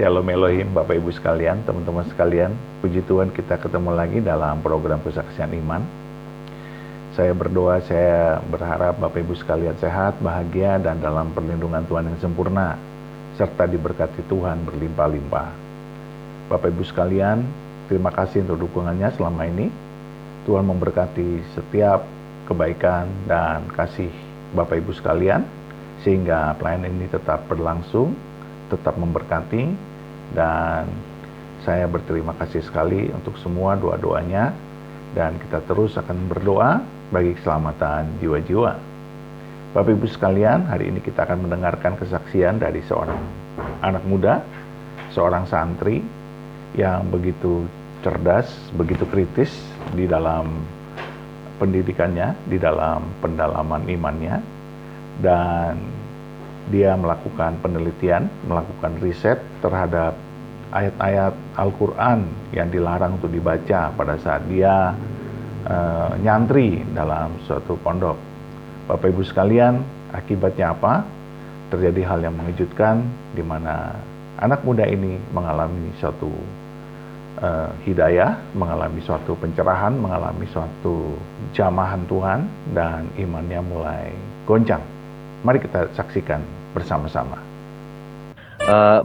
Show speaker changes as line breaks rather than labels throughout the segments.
Shalom Elohim, Bapak Ibu sekalian, teman-teman sekalian. Puji Tuhan, kita ketemu lagi dalam program Kesaksian Iman. Saya berdoa, saya berharap Bapak Ibu sekalian sehat, bahagia, dan dalam perlindungan Tuhan yang sempurna, serta diberkati Tuhan berlimpah-limpah. Bapak Ibu sekalian, terima kasih untuk dukungannya selama ini. Tuhan memberkati setiap kebaikan dan kasih Bapak Ibu sekalian, sehingga pelayanan ini tetap berlangsung, tetap memberkati, dan saya berterima kasih sekali untuk semua doa-doanya, dan kita terus akan berdoa bagi keselamatan jiwa-jiwa. Bapak Ibu sekalian, hari ini kita akan mendengarkan kesaksian dari seorang anak muda, seorang santri yang begitu cerdas, begitu kritis di dalam pendidikannya, di dalam pendalaman imannya, dan dia melakukan penelitian, melakukan riset terhadap ayat-ayat Al-Quran yang dilarang untuk dibaca pada saat dia nyantri dalam suatu pondok. Bapak Ibu sekalian, akibatnya apa? Terjadi hal yang mengejutkan, di mana anak muda ini mengalami suatu hidayah, mengalami suatu pencerahan, mengalami suatu jamahan Tuhan, dan imannya mulai goncang. Mari kita saksikan bersama-sama.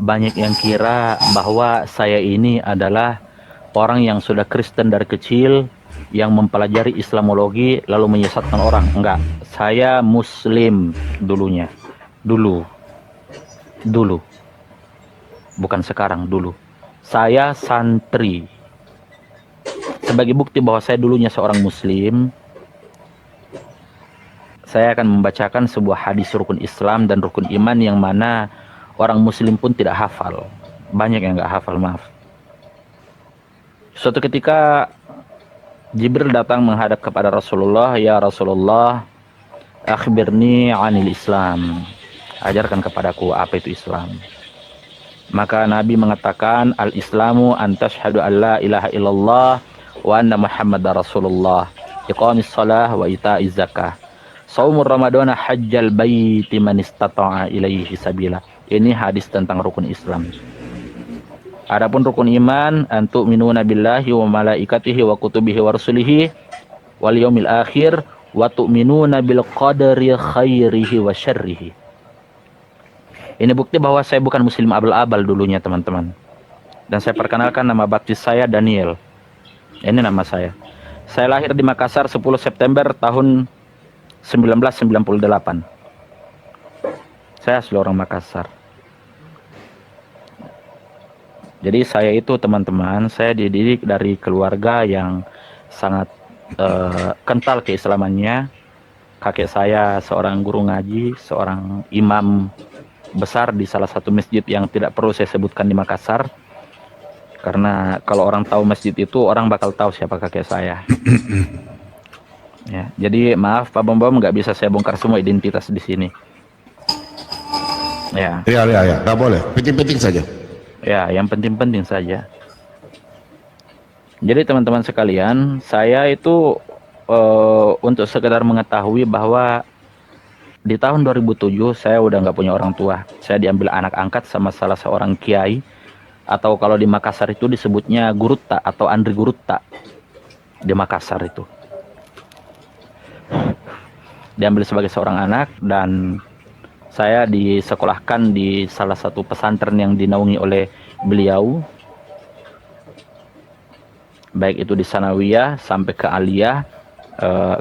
Banyak yang kira bahwa saya ini adalah orang yang sudah Kristen dari kecil, yang mempelajari Islamologi lalu menyesatkan orang. Enggak, saya Muslim dulunya. Dulu. Bukan sekarang, dulu. Saya santri. Sebagai bukti bahwa saya dulunya seorang Muslim, saya akan membacakan sebuah hadis rukun Islam dan rukun iman yang mana orang Muslim pun tidak hafal. Banyak yang nggak hafal, maaf. Suatu ketika Jibril datang menghadap kepada Rasulullah, "Ya Rasulullah, akhbirni anil Islam." Ajarkan kepadaku apa itu Islam. Maka Nabi mengatakan, "Al-Islamu an tashhadu an la ilaha illallah wa anna Muhammadar Rasulullah, iqamis shalah wa ita'iz zakah. Saumur Ramadana hajjal baiti man istata'a ilaihi sabila." Ini hadis tentang rukun Islam. Adapun rukun iman, antu minuna billahi wa malaikatihi wa kutubihi wa rusulihi wal yaumil akhir wa tu'minuna bil qadari khairihi wa syarrihi. Ini bukti bahwa saya bukan Muslim abal-abal dulunya, teman-teman. Dan saya perkenalkan, nama baptis saya Daniel. Ini nama saya. Saya lahir di Makassar 10 September tahun 1998. Saya asli orang Makassar. Jadi saya itu, teman-teman, saya dididik dari keluarga yang sangat kental keislamannya. Kakek saya seorang guru ngaji, seorang imam besar di salah satu masjid yang tidak perlu saya sebutkan di Makassar. Karena kalau orang tahu masjid itu, orang bakal tahu siapa kakek saya. Ya, jadi maaf Pak Bom, nggak bisa saya bongkar semua identitas di sini. Ya,
nggak boleh, penting-penting saja.
Ya, yang penting-penting saja. Jadi teman-teman sekalian, saya itu untuk sekedar mengetahui bahwa di tahun 2007 saya udah nggak punya orang tua. Saya diambil anak angkat sama salah seorang kiai, atau kalau di Makassar itu disebutnya Gurutta atau Andri Gurutta di Makassar itu. Diambil sebagai seorang anak, dan saya disekolahkan di salah satu pesantren yang dinaungi oleh beliau, baik itu di Sanawiyah sampai ke Aliyah.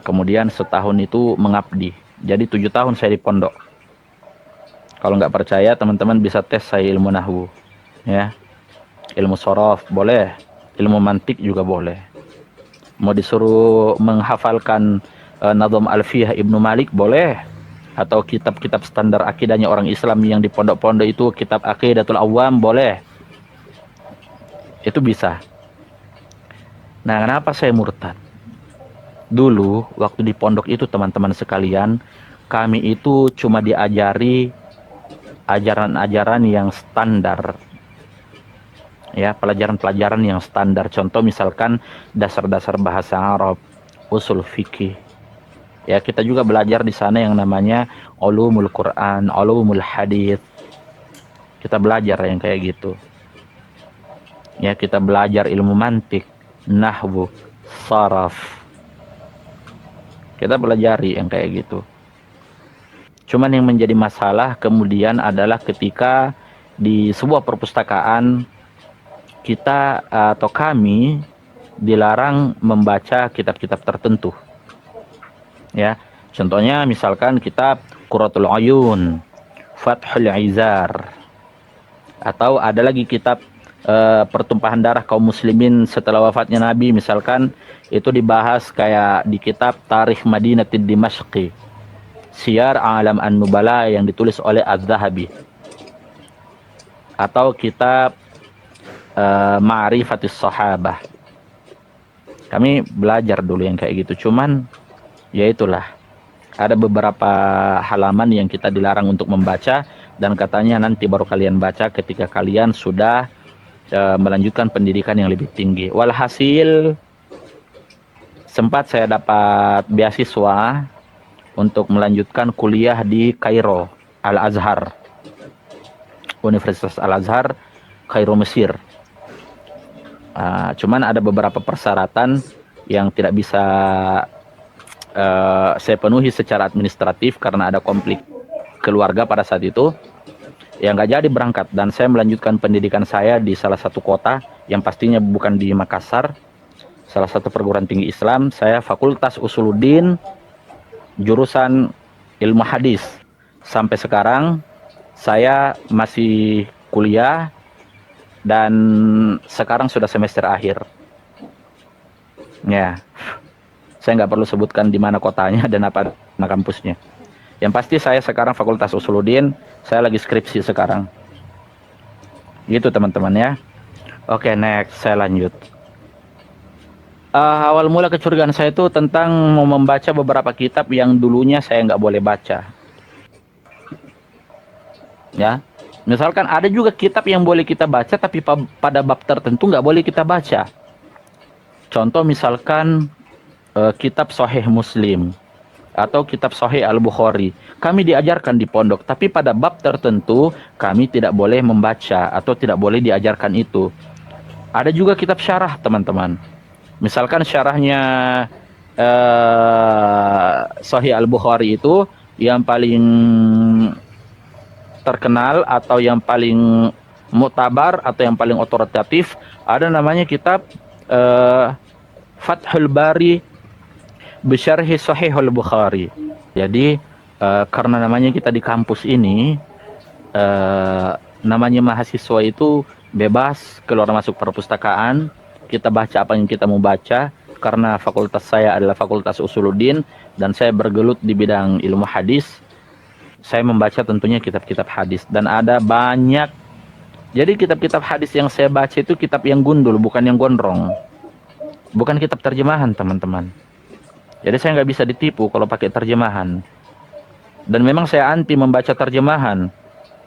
Kemudian setahun itu mengabdi. Jadi 7 tahun saya di pondok. Kalau nggak percaya, teman-teman bisa tes saya ilmu nahwu, ya, ilmu sorof boleh, ilmu mantik juga boleh. Mau disuruh menghafalkan Nadham Alfiyah Ibnu Malik boleh, atau kitab-kitab standar akidahnya orang Islam yang di pondok-pondok itu, kitab Aqidatul Awam boleh. Itu bisa. Nah, kenapa saya murtad? Dulu waktu di pondok itu, teman-teman sekalian, kami itu cuma diajari ajaran-ajaran yang standar. Ya, pelajaran-pelajaran yang standar. Contoh misalkan dasar-dasar bahasa Arab, usul fikih. Ya, kita juga belajar di sana yang namanya ulumul Quran, ulumul hadis. Kita belajar yang kayak gitu. Ya, kita belajar ilmu mantik, nahwu, saraf. Kita pelajari yang kayak gitu. Cuman yang menjadi masalah kemudian adalah ketika di sebuah perpustakaan kita atau kami dilarang membaca kitab-kitab tertentu. Ya, contohnya misalkan kitab Qurratul Uyun, Fathul Izar, atau ada lagi kitab pertumpahan darah kaum muslimin setelah wafatnya Nabi, misalkan itu dibahas kayak di kitab Tarikh Madinatid Dimashqi, Syiar Alam An-Nubala yang ditulis oleh Az-Zahabi, atau kitab Ma'rifatis Sahabah. Kami belajar dulu yang kayak gitu. Cuman ya itulah, ada beberapa halaman yang kita dilarang untuk membaca, dan katanya nanti baru kalian baca ketika kalian sudah melanjutkan pendidikan yang lebih tinggi. Walhasil sempat saya dapat beasiswa untuk melanjutkan kuliah di Kairo, Al-Azhar, Universitas Al-Azhar, Kairo, Mesir. Cuman ada beberapa persyaratan yang tidak bisa saya penuhi secara administratif karena ada konflik keluarga pada saat itu, yang nggak jadi berangkat, dan saya melanjutkan pendidikan saya di salah satu kota yang pastinya bukan di Makassar, salah satu perguruan tinggi Islam. Saya Fakultas Usuluddin, jurusan ilmu hadis. Sampai sekarang saya masih kuliah dan sekarang sudah semester akhir. Ya, saya nggak perlu sebutkan di mana kotanya dan apa kampusnya. Yang pasti saya sekarang Fakultas Usuluddin, saya lagi skripsi sekarang. Gitu teman-teman ya. Oke, next saya lanjut. Awal mula kecurigaan saya itu tentang mau membaca beberapa kitab yang dulunya saya nggak boleh baca. Ya, misalkan ada juga kitab yang boleh kita baca, tapi pada bab tertentu nggak boleh kita baca. Contoh misalkan kitab Sahih Muslim atau kitab Sahih Al-Bukhari. Kami diajarkan di pondok, tapi pada bab tertentu kami tidak boleh membaca atau tidak boleh diajarkan itu. Ada juga kitab syarah teman-teman. Misalkan syarahnya Sahih Al-Bukhari itu yang paling terkenal atau yang paling mutabar atau yang paling otoritatif, ada namanya kitab Fathul Bari Bisyarhi Sahihul Bukhari. Jadi karena namanya kita di kampus ini namanya mahasiswa itu bebas keluar masuk perpustakaan, kita baca apa yang kita mau baca. Karena fakultas saya adalah Fakultas Usuluddin dan saya bergelut di bidang ilmu hadis, saya membaca tentunya kitab-kitab hadis, dan ada banyak. Jadi kitab-kitab hadis yang saya baca itu kitab yang gundul, bukan yang gondrong, bukan kitab terjemahan teman-teman. Jadi saya nggak bisa ditipu kalau pakai terjemahan. Dan memang saya anti membaca terjemahan.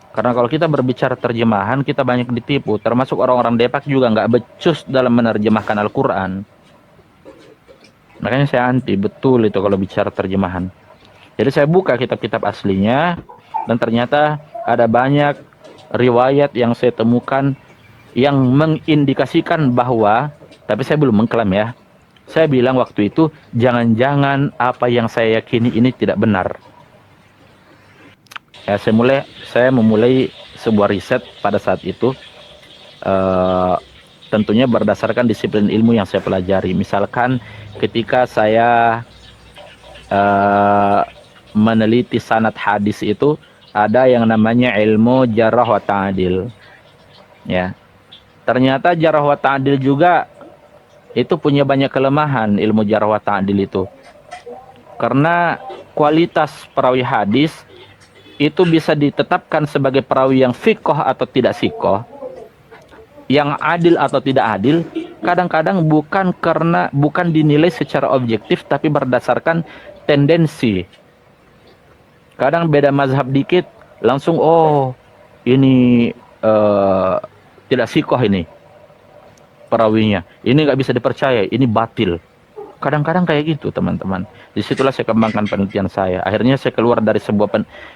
Karena kalau kita berbicara terjemahan, kita banyak ditipu. Termasuk orang-orang Depak juga nggak becus dalam menerjemahkan Al-Quran. Makanya saya anti betul itu kalau bicara terjemahan. Jadi saya buka kitab-kitab aslinya, dan ternyata ada banyak riwayat yang saya temukan yang mengindikasikan bahwa, tapi saya belum mengklaim ya, saya bilang waktu itu, jangan-jangan apa yang saya yakini ini tidak benar. Ya, saya memulai sebuah riset pada saat itu, tentunya berdasarkan disiplin ilmu yang saya pelajari. Misalkan ketika saya meneliti sanad hadis itu, ada yang namanya ilmu jarah wa ta'dil. Ya, ternyata jarah wa ta'dil juga itu punya banyak kelemahan, ilmu jarh wa ta'dil itu. Karena kualitas perawi hadis itu bisa ditetapkan sebagai perawi yang fiqh atau tidak fiqh, yang adil atau tidak adil, kadang-kadang bukan dinilai secara objektif, tapi berdasarkan tendensi. Kadang beda mazhab dikit, langsung oh ini tidak fiqh ini perawinya, ini nggak bisa dipercaya, ini batil. Kadang-kadang kayak gitu, teman-teman. Disitulah saya kembangkan penelitian saya. Akhirnya saya keluar dari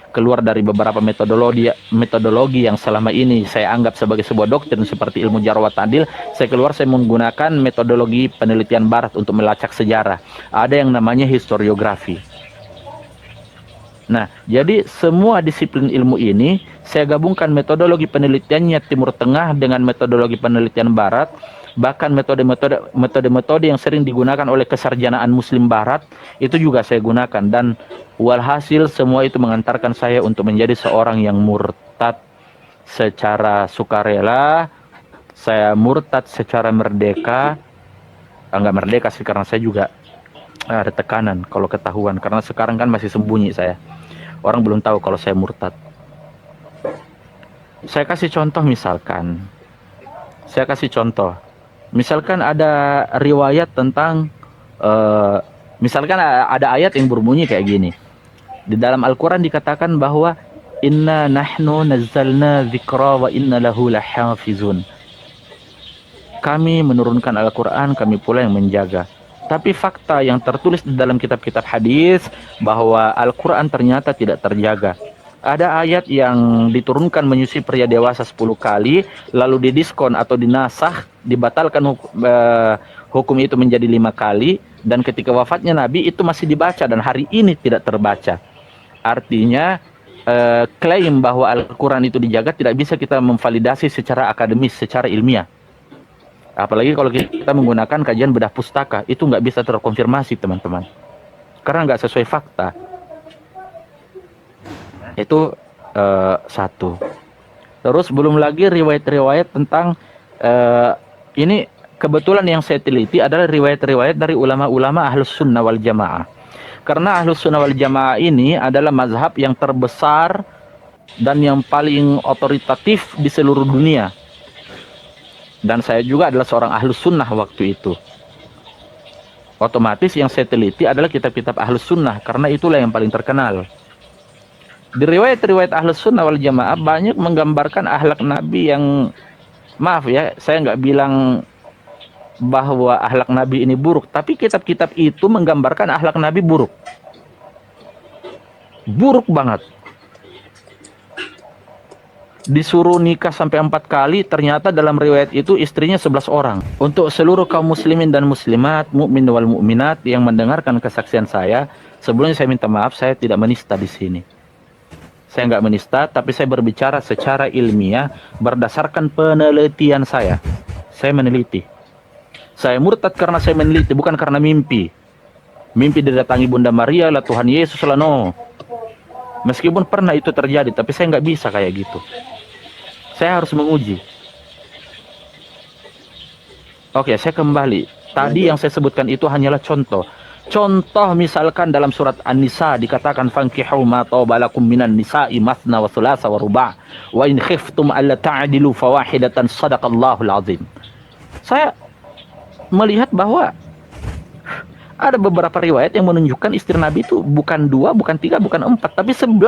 keluar dari beberapa metodologi yang selama ini saya anggap sebagai sebuah doktrin seperti ilmu jarh wa ta'dil. Saya keluar, saya menggunakan metodologi penelitian barat untuk melacak sejarah. Ada yang namanya historiografi. Nah, jadi semua disiplin ilmu ini saya gabungkan metodologi penelitiannya Timur Tengah dengan metodologi penelitian barat. Bahkan metode-metode yang sering digunakan oleh kesarjanaan Muslim Barat itu juga saya gunakan, dan walhasil semua itu mengantarkan saya untuk menjadi seorang yang murtad secara sukarela. Saya murtad secara merdeka. Enggak merdeka sih, karena saya juga ada tekanan kalau ketahuan, karena sekarang kan masih sembunyi saya. Orang belum tahu kalau saya murtad. Saya kasih contoh misalkan ada riwayat tentang misalkan ada ayat yang berbunyi kayak gini. Di dalam Al-Quran dikatakan bahwa inna nahnu nazzalna dzikra wa inna lahu lahafizun. Kami menurunkan Al-Quran, kami pula yang menjaga. Tapi fakta yang tertulis di dalam kitab-kitab hadis bahwa Al-Quran ternyata tidak terjaga. Ada ayat yang diturunkan menyusui pria dewasa 10 kali, lalu didiskon atau dinasah, dibatalkan hukum itu menjadi 5 kali, dan ketika wafatnya Nabi itu masih dibaca dan hari ini tidak terbaca. Artinya klaim bahwa Al-Quran itu dijaga tidak bisa kita memvalidasi secara akademis, secara ilmiah. Apalagi kalau kita menggunakan kajian bedah pustaka, itu nggak bisa terkonfirmasi, teman-teman, karena nggak sesuai fakta. Itu satu. Terus belum lagi riwayat-riwayat tentang ini kebetulan yang saya teliti adalah riwayat-riwayat dari ulama-ulama Ahlus Sunnah wal Jamaah. Karena Ahlus Sunnah wal Jamaah ini adalah mazhab yang terbesar dan yang paling otoritatif di seluruh dunia. Dan saya juga adalah seorang Ahlus Sunnah waktu itu. Otomatis yang saya teliti adalah kitab-kitab Ahlus Sunnah, karena itulah yang paling terkenal. Di riwayat-riwayat Ahlus Sunnah wal Jamaah banyak menggambarkan akhlak Nabi yang, maaf ya, saya nggak bilang bahwa akhlak Nabi ini buruk, tapi kitab-kitab itu menggambarkan akhlak Nabi buruk. Buruk banget. Disuruh nikah sampai 4 kali, ternyata dalam riwayat itu istrinya 11 orang. Untuk seluruh kaum muslimin dan muslimat, mukmin wal mukminat yang mendengarkan kesaksian saya, sebelumnya saya minta maaf, saya tidak menista di sini. Saya nggak menista, tapi saya berbicara secara ilmiah berdasarkan penelitian saya. Saya meneliti. Saya murtad karena saya meneliti, bukan karena mimpi. Mimpi didatangi Bunda Maria lah, Tuhan Yesus lah, no. Meskipun pernah itu terjadi, tapi saya nggak bisa kayak gitu. Saya harus menguji. Oke, saya kembali. Tadi yang saya sebutkan itu hanyalah contoh. Contoh misalkan dalam surat An-Nisa dikatakan fankihu ma tawbalakum minan nisa'i mathna wa thulatha wa ruba' wa in khiftum alla ta'dilu fawahidatan sadaqallahul azim. Saya melihat bahwa ada beberapa riwayat yang menunjukkan istri Nabi itu bukan 2, bukan 3, bukan 4, tapi 11.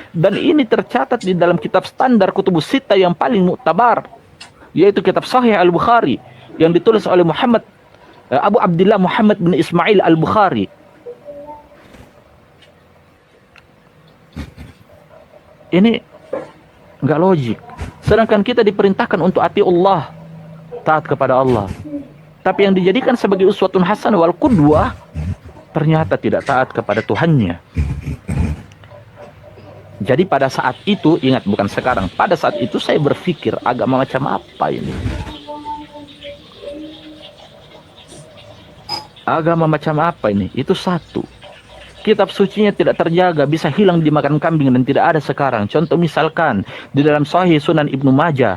Dan ini tercatat di dalam kitab standar kutubus sittah yang paling muktabar, yaitu kitab Sahih Al-Bukhari yang ditulis oleh Abu Abdullah Muhammad bin Ismail Al-Bukhari. Ini nggak logik. Sedangkan kita diperintahkan untuk ati Allah, taat kepada Allah. Tapi yang dijadikan sebagai uswatun hasanah wal qudwah ternyata tidak taat kepada Tuhannya. Jadi pada saat itu, ingat bukan sekarang, pada saat itu saya berpikir agama macam apa ini? Agama macam apa ini? Itu satu. Kitab sucinya tidak terjaga, bisa hilang dimakan kambing dan tidak ada sekarang. Contoh misalkan di dalam Sahih Sunan Ibnu Majah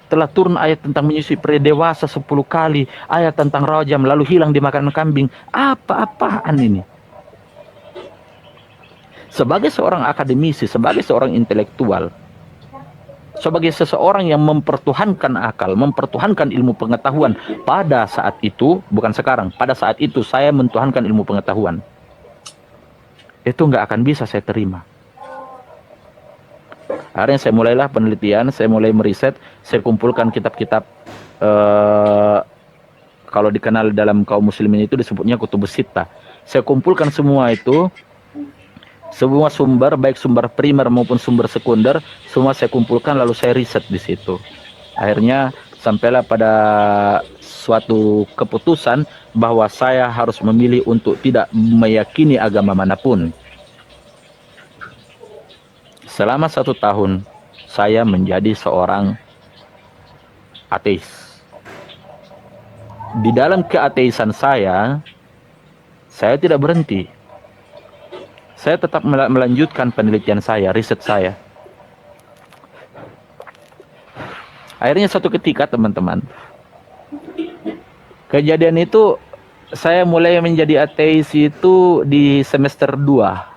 telah turun ayat tentang menyusui pria dewasa 10 kali, ayat tentang rajam lalu hilang dimakan kambing. Apa-apaan ini? Sebagai seorang akademisi, sebagai seorang intelektual, sebagai seseorang yang mempertuhankan akal, mempertuhankan ilmu pengetahuan pada saat itu, bukan sekarang, pada saat itu saya mentuhankan ilmu pengetahuan. Itu nggak akan bisa saya terima. Akhirnya saya mulailah penelitian, saya mulai meriset, saya kumpulkan kitab-kitab kalau dikenal dalam kaum muslimin itu disebutnya kutubus sittah. Saya kumpulkan semua itu, semua sumber, baik sumber primer maupun sumber sekunder, semua saya kumpulkan lalu saya riset di situ. Akhirnya sampailah pada suatu keputusan bahwa saya harus memilih untuk tidak meyakini agama manapun. Selama 1 tahun, saya menjadi seorang ateis. Di dalam keateisan saya tidak berhenti. Saya tetap melanjutkan penelitian saya, riset saya. Akhirnya suatu ketika, teman-teman, kejadian itu saya mulai menjadi ateis itu di semester 2.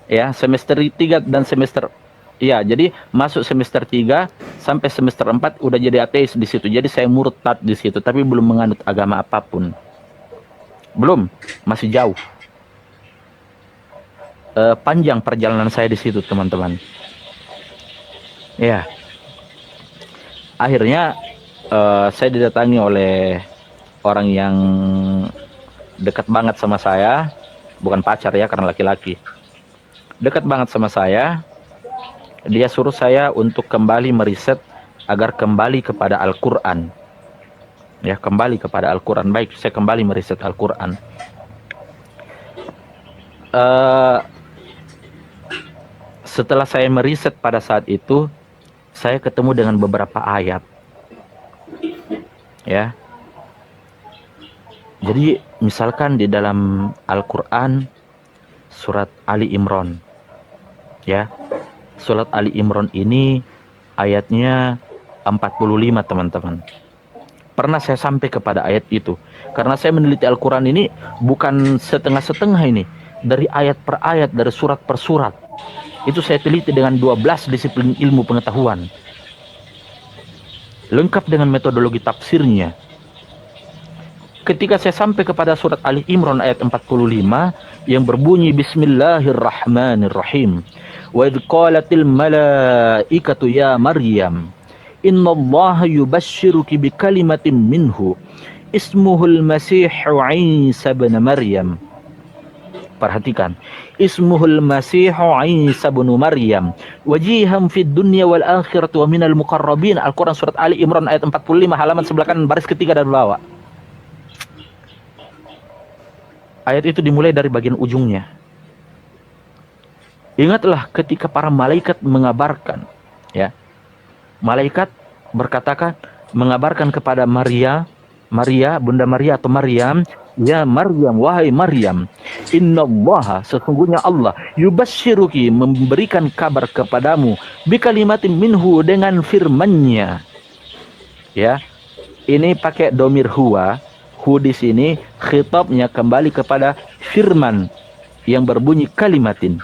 Ya, semester 3 dan semester, ya, jadi masuk semester 3 sampai semester 4 udah jadi ateis di situ. Jadi saya murtad di situ, tapi belum menganut agama apapun. Belum, masih jauh. Panjang perjalanan saya di situ, teman-teman. Ya. Akhirnya saya didatangi oleh orang yang dekat banget sama saya, bukan pacar ya, karena laki-laki. Dekat banget sama saya. Dia suruh saya untuk kembali meriset agar kembali kepada Al-Quran. Ya, kembali kepada Al-Quran. Baik, saya kembali meriset Al-Quran. Setelah saya meriset pada saat itu, saya ketemu dengan beberapa ayat. Ya. Jadi, misalkan di dalam Al-Quran, surat Ali Imran. Ya. Surat Ali Imran ini ayatnya 45, teman-teman. Pernah saya sampai kepada ayat itu. Karena saya meneliti Al-Quran ini bukan setengah-setengah ini. Dari ayat per ayat, dari surat per surat. Itu saya teliti dengan 12 disiplin ilmu pengetahuan. Lengkap dengan metodologi tafsirnya. Ketika saya sampai kepada surat Ali Imran ayat 45 yang berbunyi Bismillahirrahmanirrahim. Wa idh qalatil malaikatu ya Maryam innallaha yubashshiruki bikalimatin minhu ismuhul Masihu Isa bin Maryam. Perhatikan, ismuhul Masihu Isa bin Maryam wajihan fid dunya wal akhirati wa minal muqarrabin. Al-Quran surat Ali Imran ayat 45 halaman sebelah kanan baris ketiga dari bawah. Ayat itu dimulai dari bagian ujungnya. Ingatlah ketika para malaikat mengabarkan, ya. Malaikat berkatakan, mengabarkan kepada Maria, Bunda Maria atau Maryam, ya Maryam, wahai Maryam, innallaha, sesungguhnya Allah, yubashshiruki, memberikan kabar kepadamu, bikalimatin minhu, dengan firman-Nya. Ya. Ini pakai domir huwa. Hu di sini khitabnya kembali kepada firman yang berbunyi kalimatin.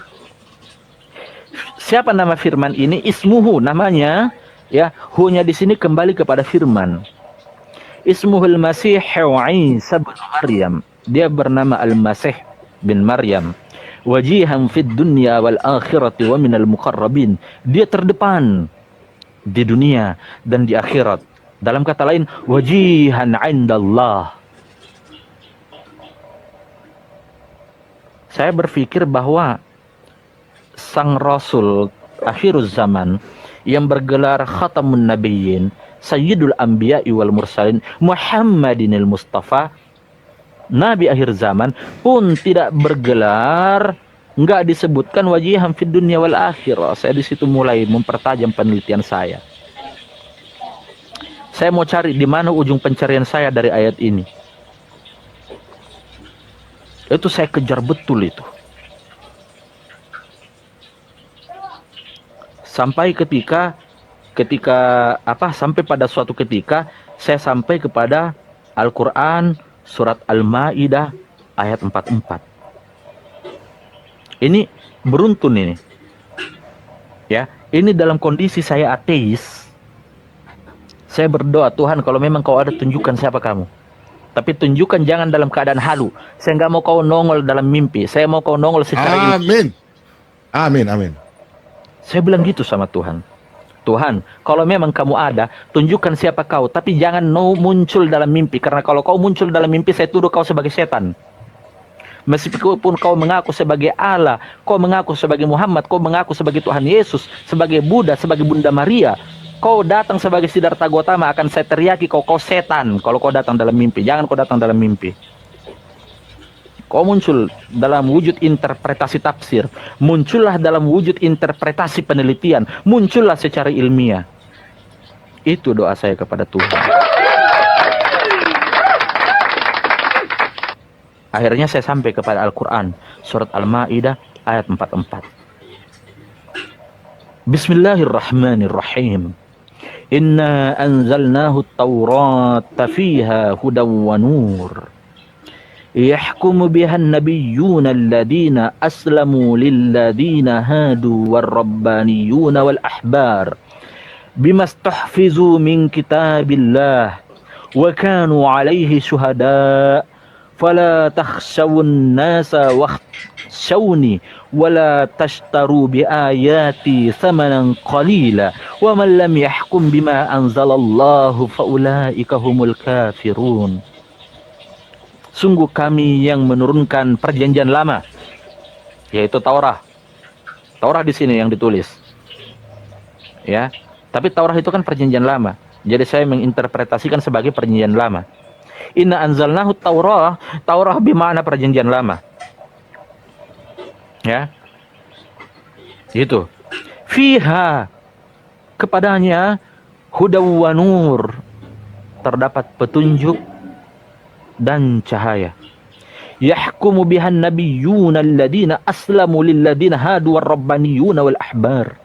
Siapa nama firman ini? Ismuhu, namanya, ya. Hu-nya di sini kembali kepada firman. Ismuhul Masihu Isa bin Maryam. Dia bernama Al-Masih bin Maryam. Wajihan fid dunya wal akhirati wa minal muqarrabin. Dia terdepan di dunia dan di akhirat. Dalam kata lain, wajihan 'indallah. Saya berpikir bahwa sang Rasul akhiruz zaman yang bergelar Khatamun Nabiyyin, Sayyidul Anbiya'i wal Mursalin, Muhammadinil Mustafa, Nabi akhir zaman pun tidak bergelar, enggak disebutkan wajihan fid dunya wal akhirah. Saya di situ mulai mempertajam penelitian saya. Saya mau cari di mana ujung pencarian saya dari ayat ini. Itu saya kejar betul itu. Sampai sampai pada suatu ketika saya sampai kepada Al-Quran surat Al-Maidah ayat 44. Ini beruntun ini. Ya, ini dalam kondisi saya ateis. Saya berdoa, Tuhan, kalau memang kau ada, tunjukkan siapa kamu. Tapi tunjukkan jangan dalam keadaan halu. Saya nggak mau kau nongol dalam mimpi. Saya mau kau nongol secara
Amin. Amin, amin.
Saya bilang gitu sama Tuhan. Tuhan, kalau memang kamu ada, tunjukkan siapa kau, tapi jangan muncul dalam mimpi, karena kalau kau muncul dalam mimpi, saya tuduh kau sebagai setan. Meskipun kau mengaku sebagai Allah, kau mengaku sebagai Muhammad, kau mengaku sebagai Tuhan Yesus, sebagai Buddha, sebagai Bunda Maria, kau datang sebagai Siddhartha Gautama, akan saya teriaki kau setan kalau kau datang dalam mimpi. Jangan kau datang dalam mimpi. Kau muncul dalam wujud interpretasi tafsir, muncullah dalam wujud interpretasi penelitian, muncullah secara ilmiah. Itu doa saya kepada Tuhan. Akhirnya saya sampai kepada Al-Quran, surat Al-Ma'idah ayat 44. Bismillahirrahmanirrahim. Inna anzalnahu at-taurata fiha hudaw wa nur. يحكم بها النبيون الذين أسلموا للذين هادوا والربانيون والأحبار بما استحفظوا من كتاب الله وكانوا عليه شهداء فلا تخشوا الناس واخشوني ولا تشتروا بآياتي ثمنا قليلا ومن لم يحكم بما أنزل الله فأولئك هم الكافرون. Sungguh kami yang menurunkan perjanjian lama, yaitu Taurah. Taurah di sini yang ditulis. Ya, tapi Taurah itu kan perjanjian lama. Jadi saya menginterpretasikan sebagai perjanjian lama. Inna anzalnahu Taurah, Taurah bermakna perjanjian lama. Ya. Itu. Fiha, kepadanya hudaw wa nur, terdapat petunjuk dan cahaya. Yahkumu bihan nabiyyuna alladhina aslamu lilladhina hadu warrabbaniyuna wal ahbar.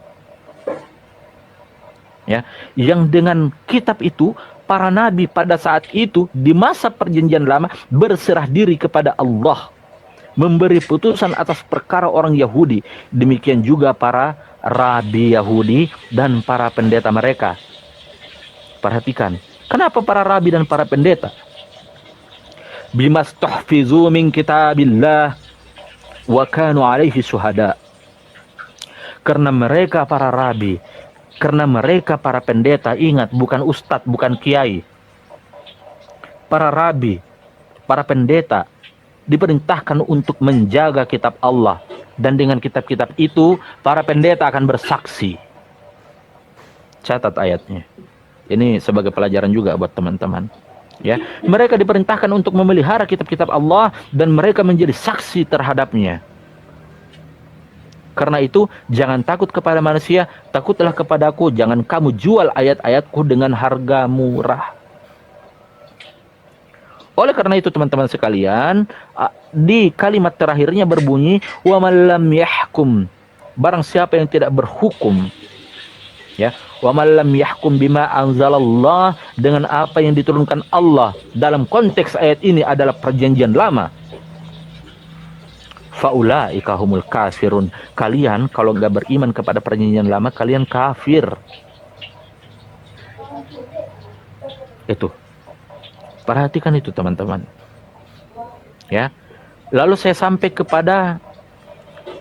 Ya, yang dengan kitab itu para nabi pada saat itu di masa perjanjian lama berserah diri kepada Allah, memberi putusan atas perkara orang Yahudi, demikian juga para rabi Yahudi dan para pendeta mereka. Perhatikan, kenapa para rabi dan para pendeta? Bimastuhfizu min kitabillah wa kanu alaihi syuhada. Karena mereka para rabi, karena mereka para pendeta, ingat bukan ustadz, bukan kiai. Para rabi, para pendeta diperintahkan untuk menjaga kitab Allah, dan dengan kitab-kitab itu para pendeta akan bersaksi. Catat ayatnya. Ini sebagai pelajaran juga buat teman-teman. Ya, mereka diperintahkan untuk memelihara kitab-kitab Allah dan mereka menjadi saksi terhadapnya. Karena itu, jangan takut kepada manusia, takutlah kepadaku. Jangan kamu jual ayat-ayatku dengan harga murah. Oleh karena itu teman-teman sekalian, di kalimat terakhirnya berbunyi, wa man lam yahkum, barang siapa yang tidak berhukum, ya, wa man lam yahkum bima anzalallah, dengan apa yang diturunkan Allah. Dalam konteks ayat ini adalah perjanjian lama. Faulaika humul kafirun. Kalian kalau nggak beriman kepada perjanjian lama, kalian kafir. Itu. Perhatikan itu teman-teman. Ya. Lalu saya sampai kepada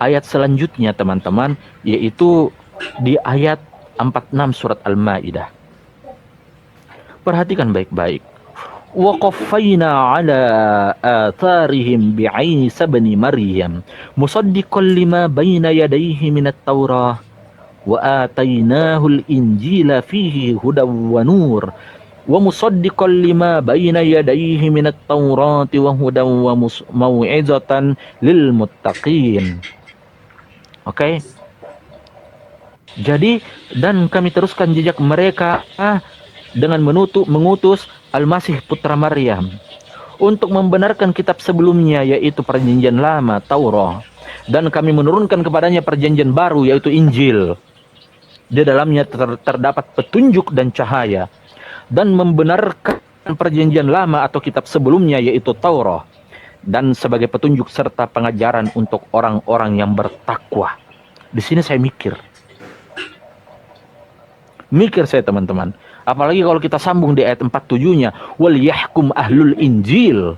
ayat selanjutnya teman-teman, yaitu di ayat 46 surat Al-Ma'idah. Perhatikan baik-baik. Wa qaffayna ala atharihim bi'Isa ibn Maryam musaddiqan lima bayna yadayhi minat Taurah wa atainahu al-Injila fihi hudaw wa nur wa musaddiqan lima bayna yadayhi minat Taurati wa hudaw wa mau'izatan lil muttaqin. Oke. Jadi, dan kami teruskan jejak mereka dengan mengutus Al-Masih putra Maryam untuk membenarkan kitab sebelumnya, yaitu perjanjian lama, Taurat, dan kami menurunkan kepadanya perjanjian baru, yaitu Injil. Di dalamnya terdapat petunjuk dan cahaya, dan membenarkan perjanjian lama atau kitab sebelumnya, yaitu Taurat, dan sebagai petunjuk serta pengajaran untuk orang-orang yang bertakwa. Di sini saya mikir saya teman-teman, apalagi kalau kita sambung di ayat 47-nya, wal yahkum ahlul injil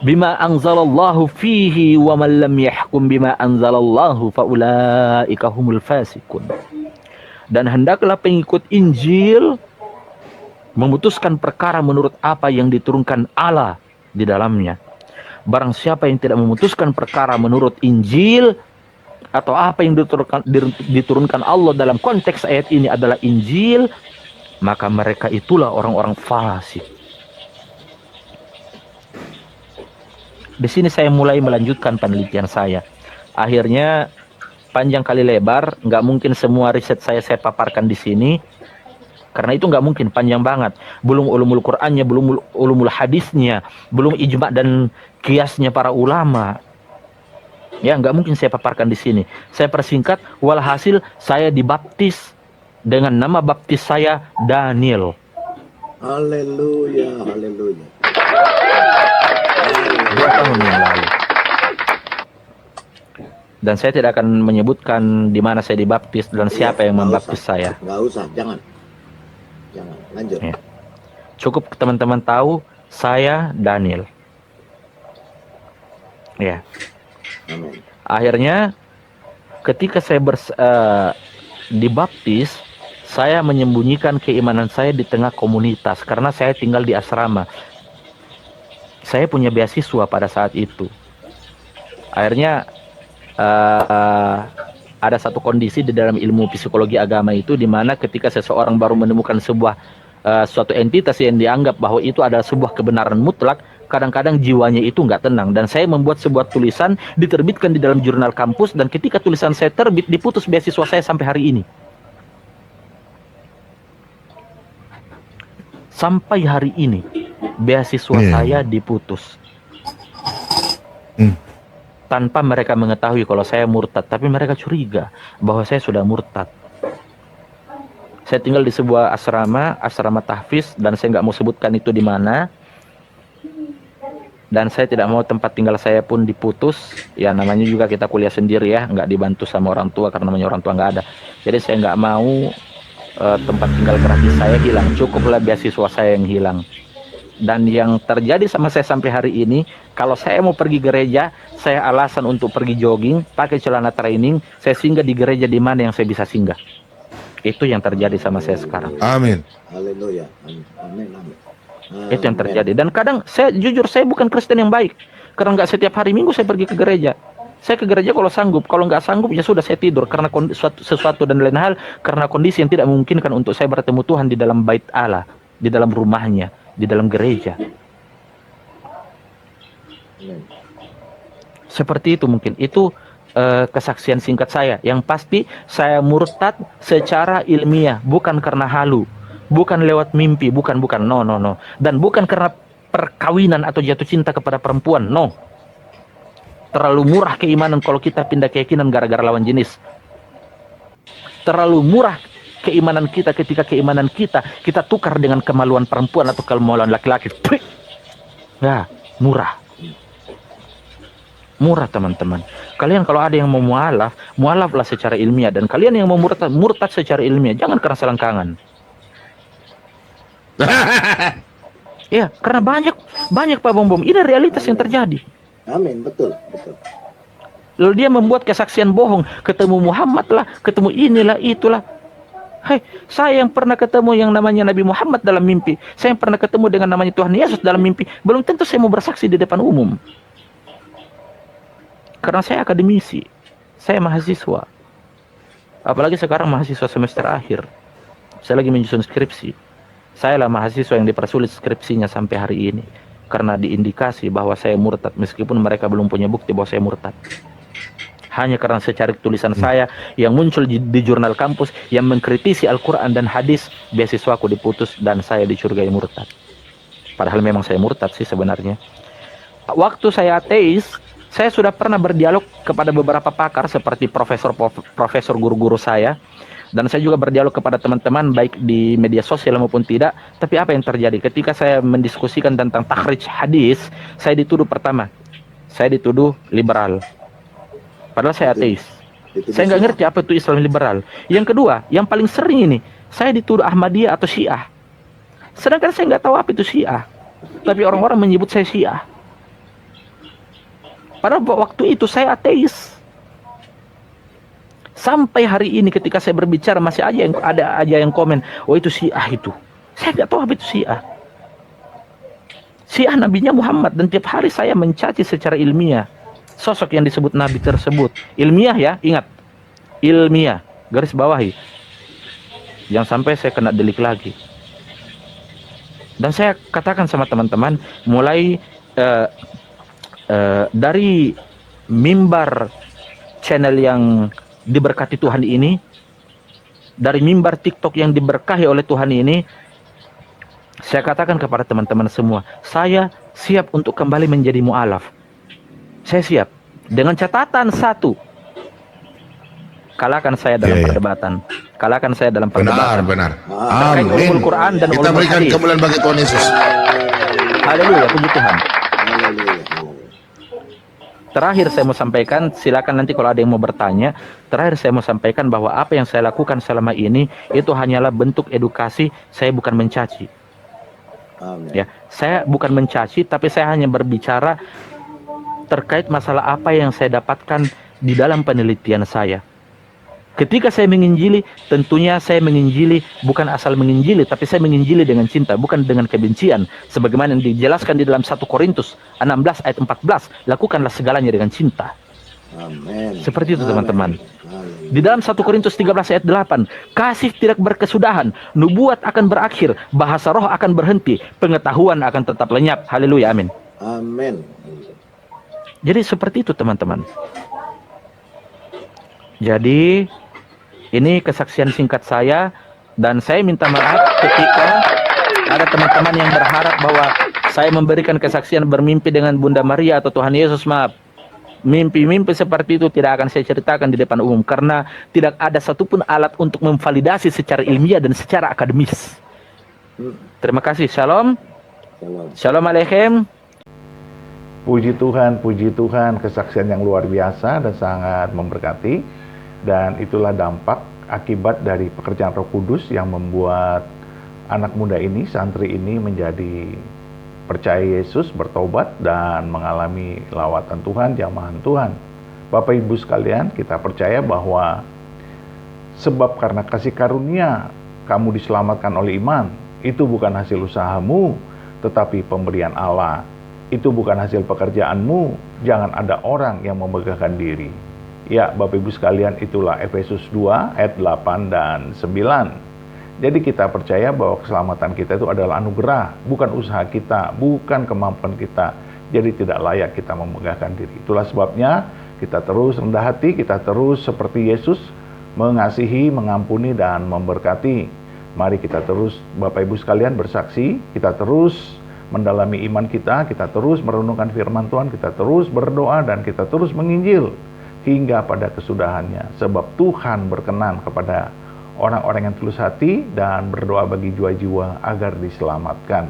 bima anzalallahu fihi wa man lam yahkum bima anzalallahu faulaika humul fasikun. Dan hendaklah pengikut Injil memutuskan perkara menurut apa yang diturunkan Allah di dalamnya. Barang siapa yang tidak memutuskan perkara menurut Injil atau apa yang diturunkan Allah dalam konteks ayat ini adalah Injil, maka mereka itulah orang-orang fasik. Di sini saya mulai melanjutkan penelitian saya. Akhirnya panjang kali lebar, nggak mungkin semua riset saya paparkan di sini, karena itu nggak mungkin, panjang banget. Belum ulumul Qur'annya, belum ulumul hadisnya, belum ijma dan kiasnya para ulama. Ya, nggak mungkin saya paparkan di sini. Saya persingkat, walhasil saya dibaptis dengan nama baptis saya Daniel.
Haleluya, haleluya.
2 tahun yang lalu. Dan saya tidak akan menyebutkan di mana saya dibaptis dan siapa yang membaptis saya.
Nggak usah, jangan. Jangan, lanjut.
Ya. Cukup teman-teman tahu saya Daniel. Ya.
Amin.
Akhirnya ketika saya dibaptis, saya menyembunyikan keimanan saya di tengah komunitas karena saya tinggal di asrama. Saya punya beasiswa pada saat itu. Akhirnya ada satu kondisi di dalam ilmu psikologi agama itu, di mana ketika seseorang baru menemukan sebuah suatu entitas yang dianggap bahwa itu adalah sebuah kebenaran mutlak, kadang-kadang jiwanya itu nggak tenang. Dan saya membuat sebuah tulisan, diterbitkan di dalam jurnal kampus, dan ketika tulisan saya terbit, diputus beasiswa saya sampai hari ini. Sampai hari ini beasiswa saya diputus. Tanpa mereka mengetahui kalau saya murtad, tapi mereka curiga bahwa saya sudah murtad. Saya tinggal di sebuah asrama tahfiz, dan saya nggak mau sebutkan itu di mana. Dan saya tidak mau tempat tinggal saya pun diputus. Ya namanya juga kita kuliah sendiri ya, nggak dibantu sama orang tua karena namanya orang tua nggak ada. Jadi saya nggak mau tempat tinggal gratis saya hilang. Cukuplah beasiswa saya yang hilang. Dan yang terjadi sama saya sampai hari ini, kalau saya mau pergi gereja, saya alasan untuk pergi jogging, pakai celana training, saya singgah di gereja di mana yang saya bisa singgah. Itu yang terjadi sama saya sekarang.
Amin.
Haleluya. Amin. Amin. Amin.
Itu yang terjadi. Dan kadang saya jujur, saya bukan Kristen yang baik, karena nggak setiap hari Minggu saya pergi ke gereja. Saya ke gereja kalau sanggup, kalau nggak sanggup ya sudah saya tidur karena sesuatu dan lain hal, karena kondisi yang tidak memungkinkan untuk saya bertemu Tuhan di dalam bait Allah, di dalam rumahnya, di dalam gereja. Seperti itu mungkin. Itu kesaksian singkat saya. Yang pasti saya murtad secara ilmiah, bukan karena halu, bukan lewat mimpi, bukan, no. Dan bukan karena perkawinan atau jatuh cinta kepada perempuan, no. Terlalu murah keimanan kalau kita pindah keyakinan gara-gara lawan jenis. Terlalu murah keimanan kita ketika keimanan kita tukar dengan kemaluan perempuan atau kemaluan laki-laki. Nah, murah teman-teman. Kalian kalau ada yang mau mualaflah secara ilmiah, dan kalian yang mau murtad secara ilmiah, jangan karena selangkangan. Ya, karena banyak Pak Bom. Ini realitas yang terjadi.
Amin, betul.
Lalu dia membuat kesaksian bohong, ketemu Muhammad lah, ketemu inilah, itulah. Hai, saya yang pernah ketemu yang namanya Nabi Muhammad dalam mimpi, saya yang pernah ketemu dengan namanya Tuhan Yesus dalam mimpi, belum tentu saya mau bersaksi di depan umum. Karena saya akademisi, saya mahasiswa. Apalagi sekarang mahasiswa semester akhir. Saya lagi menyusun skripsi. Saya lah mahasiswa yang dipersulit skripsinya sampai hari ini, karena diindikasi bahwa saya murtad, meskipun mereka belum punya bukti bahwa saya murtad. Hanya karena saya cari tulisan saya yang muncul di jurnal kampus yang mengkritisi Al-Quran dan hadis, beasiswaku diputus dan saya dicurigai murtad. Padahal memang saya murtad sih sebenarnya. Waktu saya ateis, saya sudah pernah berdialog kepada beberapa pakar seperti profesor guru-guru saya. Dan saya juga berdialog kepada teman-teman baik di media sosial maupun tidak. Tapi apa yang terjadi ketika saya mendiskusikan tentang takhrij hadis, saya dituduh pertama, saya dituduh liberal. Padahal saya ateis. Saya nggak ngerti apa itu Islam liberal. Yang kedua, yang paling sering ini, saya dituduh Ahmadiyah atau Syiah. Sedangkan saya nggak tahu apa itu Syiah. Tapi orang-orang menyebut saya Syiah. Padahal waktu itu saya ateis. Sampai hari ini ketika saya berbicara masih ada aja yang komen, oh itu Syiah itu. Saya nggak tahu apa itu Syiah. Syiah nabinya Muhammad, dan tiap hari saya mencaci secara ilmiah sosok yang disebut nabi tersebut. Ilmiah ya, ingat. Ilmiah, garis bawahi. Jangan sampai saya kena delik lagi. Dan saya katakan sama teman-teman, mulai dari mimbar channel yang diberkati Tuhan ini, dari mimbar TikTok yang diberkahi oleh Tuhan ini, saya katakan kepada teman-teman semua, saya siap untuk kembali menjadi mu'alaf. Saya siap. Dengan catatan satu, kalahkan saya dalam perdebatan. Kalahkan saya dalam perdebatan.
Benar.
Terkait
Amin.
ulumul Quran dan
Kita
ulumul
berikan
hadis.
kemuliaan bagi Tuhan Yesus.
Haleluya, puji Tuhan.
Haleluya.
Terakhir saya mau sampaikan, silakan nanti kalau ada yang mau bertanya. Terakhir saya mau sampaikan bahwa apa yang saya lakukan selama ini itu hanyalah bentuk edukasi. Saya bukan mencaci.
Amin.
Ya, saya bukan mencaci, tapi saya hanya berbicara terkait masalah apa yang saya dapatkan di dalam penelitian saya. Ketika saya menginjili, tentunya saya menginjili bukan asal menginjili, tapi saya menginjili dengan cinta, bukan dengan kebencian. Sebagaimana yang dijelaskan di dalam 1 Korintus 16 ayat 14, lakukanlah segalanya dengan cinta.
Amin.
Seperti itu teman-teman.
Haleluya.
Di dalam 1 Korintus 13 ayat 8, kasih tidak berkesudahan, nubuat akan berakhir, bahasa roh akan berhenti, pengetahuan akan tetap lenyap. Haleluya, amin.
Amin.
Jadi seperti itu teman-teman. Jadi ini kesaksian singkat saya, dan saya minta maaf ketika ada teman-teman yang berharap bahwa saya memberikan kesaksian bermimpi dengan Bunda Maria atau Tuhan Yesus. Maaf, mimpi-mimpi seperti itu tidak akan saya ceritakan di depan umum, karena tidak ada satupun alat untuk memvalidasi secara ilmiah dan secara akademis. Terima kasih. Shalom.
Shalom.
Shalom alaikum.
Puji Tuhan, kesaksian yang luar biasa dan sangat memberkati. Dan itulah dampak akibat dari pekerjaan Roh Kudus yang membuat anak muda ini, santri ini menjadi percaya Yesus, bertobat, dan mengalami lawatan Tuhan, jamahan Tuhan. Bapak Ibu sekalian, kita percaya bahwa sebab karena kasih karunia kamu diselamatkan oleh iman. Itu bukan hasil usahamu, tetapi pemberian Allah. Itu bukan hasil pekerjaanmu. Jangan ada orang yang memegahkan diri. Ya, Bapak Ibu sekalian, itulah Efesus 2 ayat 8 dan 9. Jadi kita percaya bahwa keselamatan kita itu adalah anugerah, bukan usaha kita, bukan kemampuan kita. Jadi tidak layak kita memegahkan diri. Itulah sebabnya kita terus rendah hati, kita terus seperti Yesus, mengasihi, mengampuni, dan memberkati. Mari kita terus, Bapak Ibu sekalian, bersaksi, kita terus mendalami iman kita terus merenungkan firman Tuhan, kita terus berdoa, dan kita terus menginjil hingga pada kesudahannya. Sebab Tuhan berkenan kepada orang-orang yang tulus hati dan berdoa bagi jiwa-jiwa agar diselamatkan.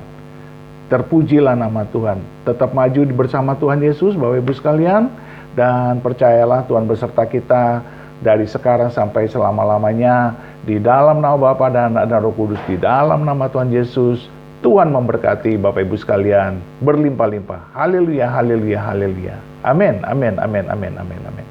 Terpujilah nama Tuhan. Tetap maju bersama Tuhan Yesus, Bapak Ibu sekalian, dan percayalah Tuhan beserta kita dari sekarang sampai selama-lamanya, di dalam nama Bapa dan Anak dan Roh Kudus, di dalam nama Tuhan Yesus. Tuhan memberkati Bapak Ibu sekalian berlimpah-limpah. Haleluya, haleluya, haleluya. Amin, amin, amin, amin, amin, amin.